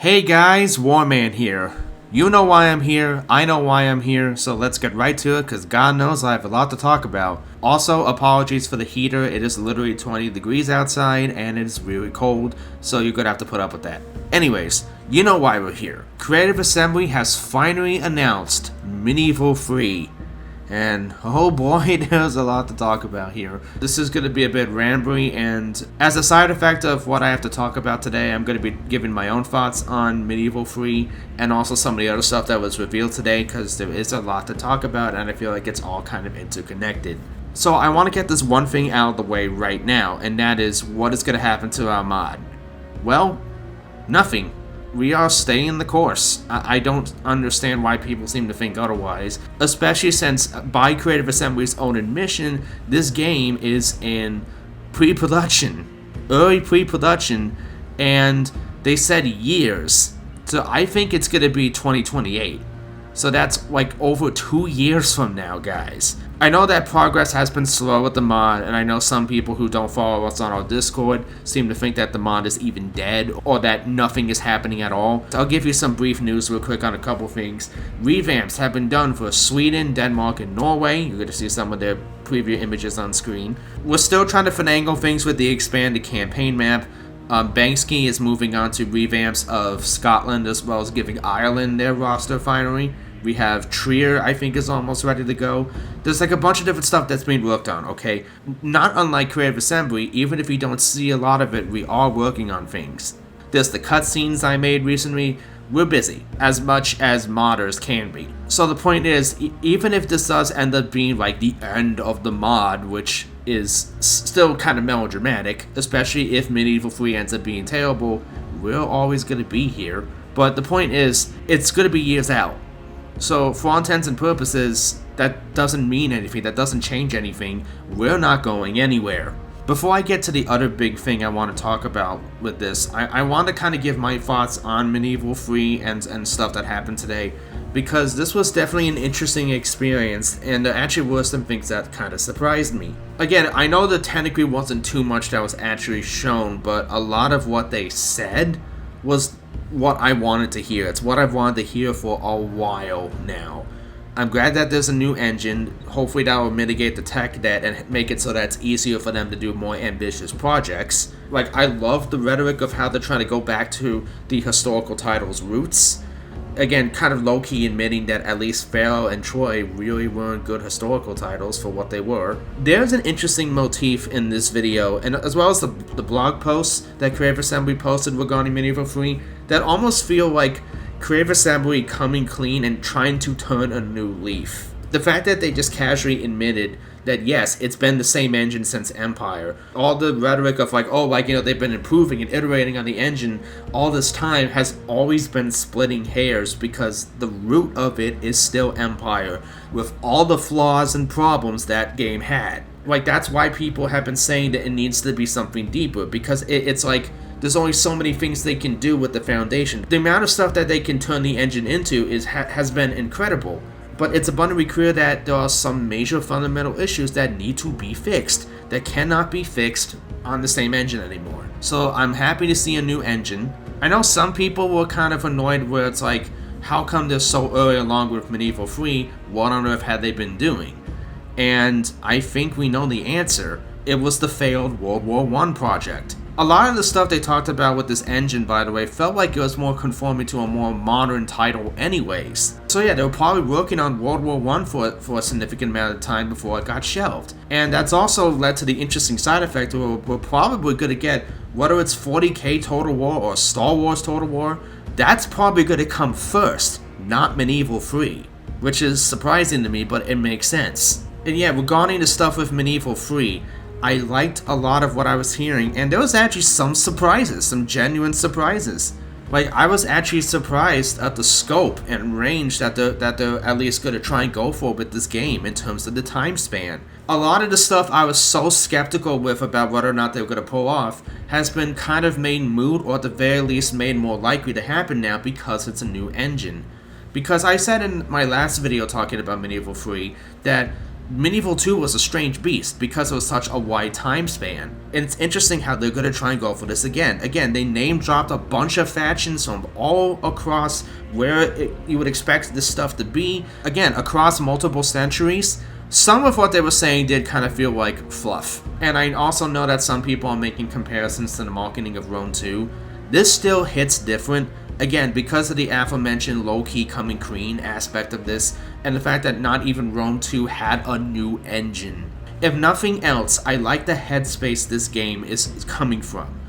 Hey guys, Warman here. You know why I'm here, I know why I'm here, so let's get right to it because God knows I have a lot to talk about. Also, apologies for the heater, it is literally 20 degrees outside and it is really cold, so you're gonna have to put up with that. Anyways, you know why we're here. Creative Assembly has finally announced Medieval 3. And oh boy, there's a lot to talk about here. This is going to be a bit rambly, and as a side effect of what I have to talk about today, I'm going to be giving my own thoughts on Medieval 3 and also some of the other stuff that was revealed today because there is a lot to talk about and I feel like it's all kind of interconnected. So I want to get this one thing out of the way right now, and that is what is going to happen to our mod. Well, nothing. We are staying the course. I don't understand why people seem to think otherwise, especially since, by Creative Assembly's own admission, this game is in pre-production, early pre-production, and they said years. So I think it's going to be 2028. So that's like over 2 years from now, guys. I know that progress has been slow with the mod, and I know some people who don't follow us on our Discord seem to think that the mod is even dead, or that nothing is happening at all. So I'll give you some brief news real quick on a couple things. Revamps have been done for Sweden, Denmark, and Norway. You're going to see some of their preview images on screen. We're still trying to finagle things with the expanded campaign map. Banksy is moving on to revamps of Scotland as well as giving Ireland their roster finally. We have Trier, I think, is almost ready to go. There's like a bunch of different stuff that's being worked on, okay? Not unlike Creative Assembly, even if we don't see a lot of it, we are working on things. There's the cutscenes I made recently. We're busy, as much as modders can be. So the point is, even if this does end up being like the end of the mod, which is still kind of melodramatic, especially if Medieval 3 ends up being terrible, we're always going to be here. But the point is, it's going to be years out. So for all intents and purposes, that doesn't mean anything, that doesn't change anything. We're not going anywhere. Before I get to the other big thing I want to talk about with this, I want to kind of give my thoughts on Medieval 3 and stuff that happened today, because this was definitely an interesting experience, and there actually were some things that kind of surprised me. Again, I know that technically wasn't too much that was actually shown, but a lot of what they said was what I wanted to hear. It's what I've wanted to hear for a while now. I'm glad that there's a new engine. Hopefully that will mitigate the tech debt and make it so that it's easier for them to do more ambitious projects. Like, I love the rhetoric of how they're trying to go back to the historical title's roots. Again, kind of low-key admitting that at least Pharaoh and Troy really weren't good historical titles for what they were. There's an interesting motif in this video, and as well as the blog posts that Creative Assembly posted regarding Medieval 3, that almost feel like Creative Assembly coming clean and trying to turn a new leaf. The fact that they just casually admitted that yes, it's been the same engine since Empire. All the rhetoric of like, oh, like, you know, they've been improving and iterating on the engine all this time has always been splitting hairs because the root of it is still Empire with all the flaws and problems that game had. Like, that's why people have been saying that it needs to be something deeper, because it's like there's only so many things they can do with the foundation. The amount of stuff that they can turn the engine into has been incredible. But it's abundantly clear that there are some major fundamental issues that need to be fixed, that cannot be fixed on the same engine anymore. So I'm happy to see a new engine. I know some people were kind of annoyed where it's like, how come they're so early along with Medieval 3? What on earth had they been doing? And I think we know the answer. It was the failed World War I project. A lot of the stuff they talked about with this engine, by the way, felt like it was more conforming to a more modern title anyways. So yeah, they were probably working on World War I for a significant amount of time before it got shelved. And that's also led to the interesting side effect where we're probably going to get, whether it's 40k Total War or Star Wars Total War, that's probably going to come first, not Medieval 3. Which is surprising to me, but it makes sense. And yeah, regarding the stuff with Medieval 3, I liked a lot of what I was hearing, and there was actually some surprises, some genuine surprises. Like, I was actually surprised at the scope and range that they're at least going to try and go for with this game in terms of the time span. A lot of the stuff I was so skeptical with about whether or not they were going to pull off has been kind of made moot, or at the very least made more likely to happen now because it's a new engine. Because I said in my last video talking about Medieval 3 that Medieval 2 was a strange beast because it was such a wide time span. And it's interesting how they're going to try and go for this again. Again, they name dropped a bunch of factions from all across where you would expect this stuff to be. Again, across multiple centuries. Some of what they were saying did kind of feel like fluff. And I also know that some people are making comparisons to the marketing of Rome 2. This still hits different. Again, because of the aforementioned low-key coming clean aspect of this, and the fact that not even Rome 2 had a new engine. If nothing else, I like the headspace this game is coming from.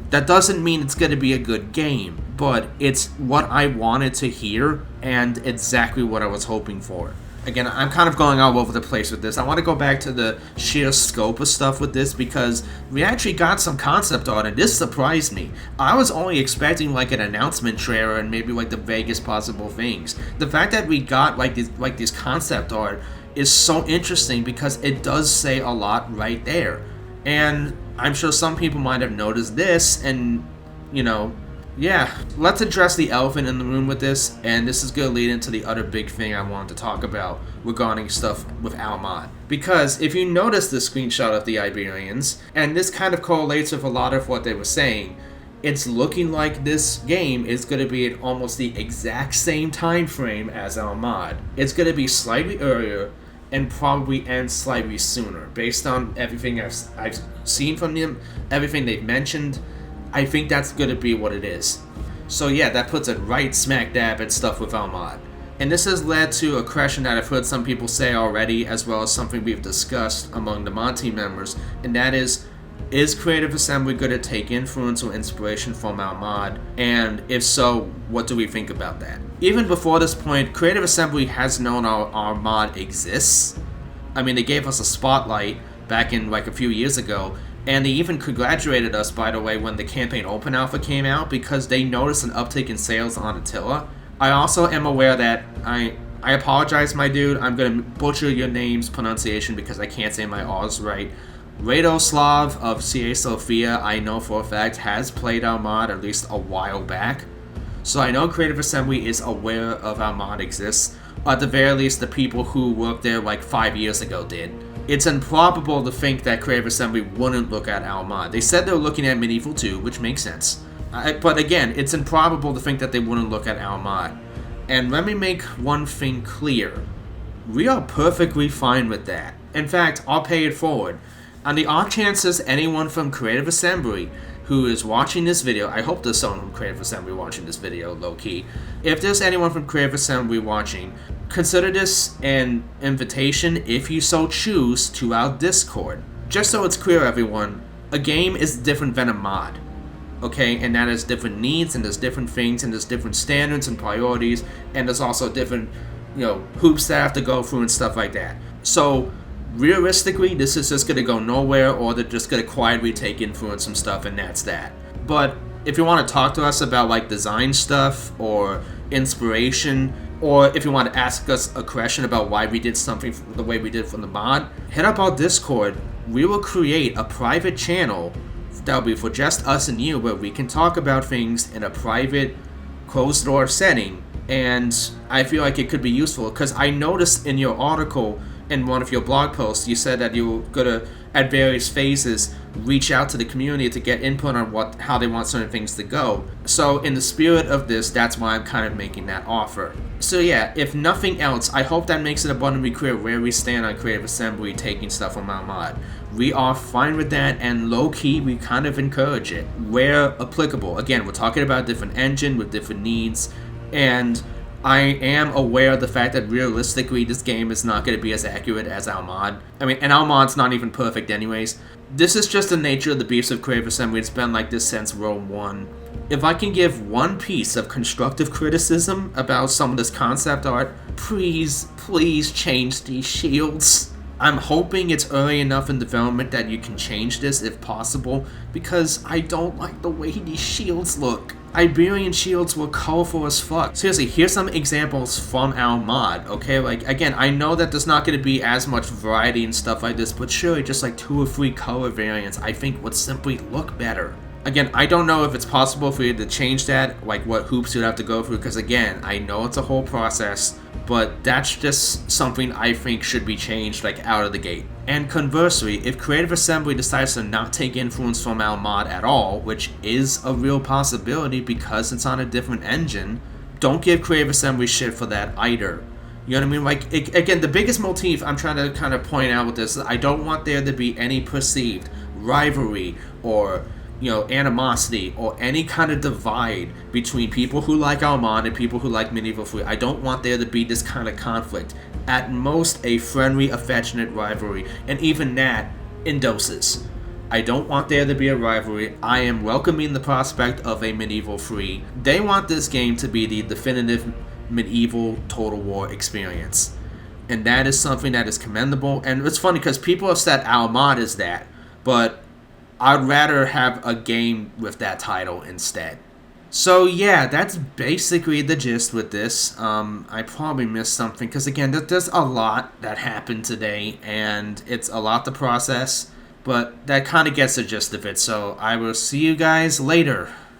That doesn't mean it's going to be a good game, but it's what I wanted to hear, and exactly what I was hoping for. Again, I'm kind of going all over the place with this. I want to go back to the sheer scope of stuff with this because we actually got some concept art and this surprised me. I was only expecting like an announcement trailer and maybe like the vaguest possible things. The fact that we got like this concept art is so interesting because it does say a lot right there. And I'm sure some people might have noticed this and, you know, yeah, let's address the elephant in the room with this, and this is going to lead into the other big thing I wanted to talk about regarding stuff with Almad. Because if you notice the screenshot of the Iberians, and this kind of correlates with a lot of what they were saying, it's looking like this game is going to be at almost the exact same time frame as Almad. It's going to be slightly earlier, and probably end slightly sooner, based on everything I've seen from them, everything they've mentioned. I think that's going to be what it is. So yeah, that puts it right smack dab at stuff with Almad. And this has led to a question that I've heard some people say already, as well as something we've discussed among the mod team members, and that is Creative Assembly going to take influence or inspiration from Almad? And if so, what do we think about that? Even before this point, Creative Assembly has known our mod exists. I mean, they gave us a spotlight back in like a few years ago, and they even congratulated us, by the way, when the campaign open alpha came out because they noticed an uptick in sales on Attila. I also am aware that I apologize, my dude. I'm going to butcher your name's pronunciation because I can't say my R's right. Radoslav of CA Sofia, I know for a fact, has played our mod at least a while back. So I know Creative Assembly is aware of our mod exists. At the very least, the people who worked there like 5 years ago did. It's improbable to think that Creative Assembly wouldn't look at our mod. They said they were looking at Medieval 2, which makes sense. But again, it's improbable to think that they wouldn't look at our mod. And let me make one thing clear. We are perfectly fine with that. In fact, I'll pay it forward. On the off chances anyone from Creative Assembly who is watching this video, I hope there's someone from Creative Assembly watching this video, low-key. If there's anyone from Creative Assembly watching, consider this an invitation, if you so choose, to our Discord. Just so it's clear, everyone, a game is different than a mod. Okay, and that has different needs, and there's different things, and there's different standards and priorities, and there's also different, hoops that have to go through and stuff like that. So, realistically, this is just going to go nowhere, or they're just going to quietly take influence from stuff, and that's that. But if you want to talk to us about like design stuff or inspiration, or if you want to ask us a question about why we did something the way we did from the mod, hit up our Discord. We will create a private channel that'll be for just us and you, where we can talk about things in a private, closed-door setting. And I feel like it could be useful, because I noticed in your article, in one of your blog posts, you said that you were going to, at various phases, reach out to the community to get input on how they want certain things to go. So in the spirit of this, that's why I'm kind of making that offer. So yeah, if nothing else, I hope that makes it abundantly clear where we stand on Creative Assembly taking stuff from our mod. We are fine with that, and low-key, we kind of encourage it where applicable. Again, we're talking about a different engine with different needs, and I am aware of the fact that realistically this game is not going to be as accurate as our mod. I mean, and our mod's not even perfect anyways. This is just the nature of the beast of Creative Assembly. It's been like this since Rome 1. If I can give one piece of constructive criticism about some of this concept art, please change these shields. I'm hoping it's early enough in development that you can change this if possible, because I don't like the way these shields look. Iberian shields were colorful as fuck. Seriously, here's some examples from our mod, okay? Like, again, I know that there's not going to be as much variety and stuff like this, but surely just like 2 or 3 color variants I think would simply look better. Again, I don't know if it's possible for you to change that, like what hoops you'd have to go through, because again, I know it's a whole process, but that's just something I think should be changed, like, out of the gate. And conversely, if Creative Assembly decides to not take influence from our mod at all, which is a real possibility because it's on a different engine, don't give Creative Assembly shit for that either. You know what I mean? Like, again, the biggest motif I'm trying to kind of point out with this is I don't want there to be any perceived rivalry or, you know, animosity or any kind of divide between people who like our mod and people who like Medieval 3. I don't want there to be this kind of conflict. At most, a friendly, affectionate rivalry, and even that in doses. I don't want there to be a rivalry. I am welcoming the prospect of a Medieval 3. They want this game to be the definitive medieval Total War experience. And that is something that is commendable. And it's funny because people have said our mod is that, but I'd rather have a game with that title instead. So yeah, that's basically the gist with this. I probably missed something because again, there's a lot that happened today and it's a lot to process, but that kind of gets the gist of it. So I will see you guys later.